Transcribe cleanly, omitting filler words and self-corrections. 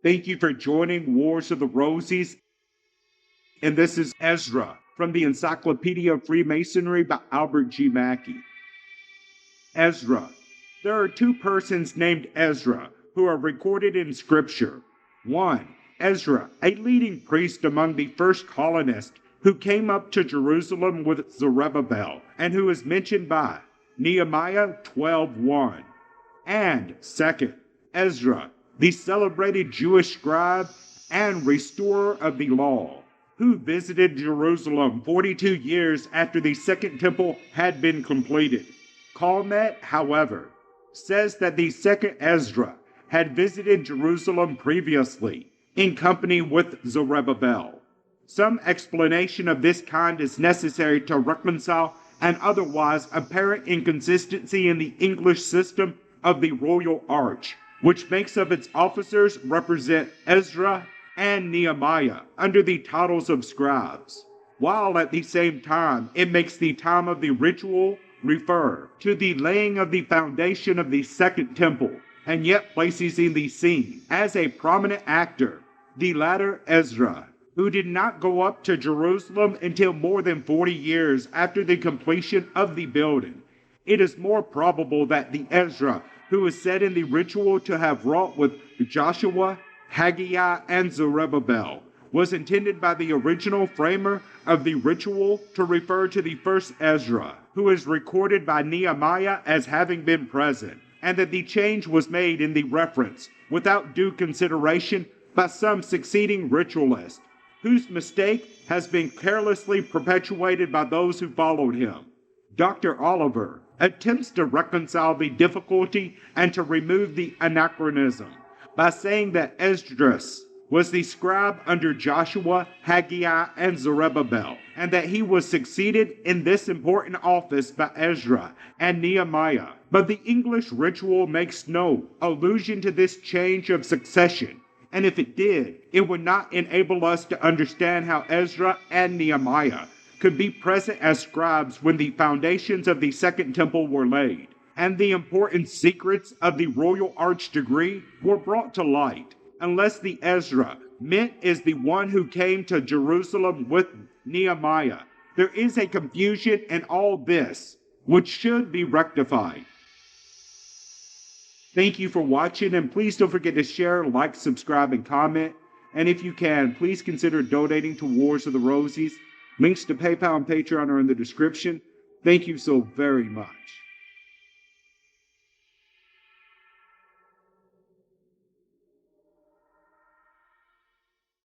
Thank you for joining Wars of the Roses, and this is Ezra from the Encyclopedia of Freemasonry by Albert G. Mackey. Ezra. There are two persons named Ezra who are recorded in Scripture. One, Ezra, a leading priest among the first colonists who came up to Jerusalem with Zerubbabel, and who is mentioned by Nehemiah 12:1. And second, Ezra, the celebrated Jewish scribe and restorer of the law, who visited Jerusalem 42 years after the Second Temple had been completed. Calmet, however, says that the second Ezra had visited Jerusalem previously in company with Zerubbabel. Some explanation of this kind is necessary to reconcile an otherwise apparent inconsistency in the English system of the Royal Arch, which makes of its officers represent Ezra and Nehemiah under the titles of scribes, while at the same time it makes the time of the ritual refer to the laying of the foundation of the Second Temple, and yet places in the scene as a prominent actor the latter Ezra, who did not go up to Jerusalem until more than 40 years after the completion of the building. It is more probable that the Ezra who is said in the ritual to have wrought with Joshua, Haggai, and Zerubbabel was intended by the original framer of the ritual to refer to the first Ezra, who is recorded by Nehemiah as having been present, and that the change was made in the reference without due consideration by some succeeding ritualist, whose mistake has been carelessly perpetuated by those who followed him. Dr. Oliver attempts to reconcile the difficulty and to remove the anachronism by saying that Esdras was the scribe under Joshua, Haggai, and Zerubbabel, and that he was succeeded in this important office by Ezra and Nehemiah. But the English ritual makes no allusion to this change of succession, and if it did, it would not enable us to understand how Ezra and Nehemiah could be present as scribes when the foundations of the Second Temple were laid, and the important secrets of the Royal Arch degree were brought to light, unless the Ezra meant is the one who came to Jerusalem with Nehemiah. There is a confusion in all this, which should be rectified. Thank you for watching, and please don't forget to share, like, subscribe, and comment. And if you can, please consider donating to Wars of the Rosies. Links to PayPal and Patreon are in the description. Thank you so very much.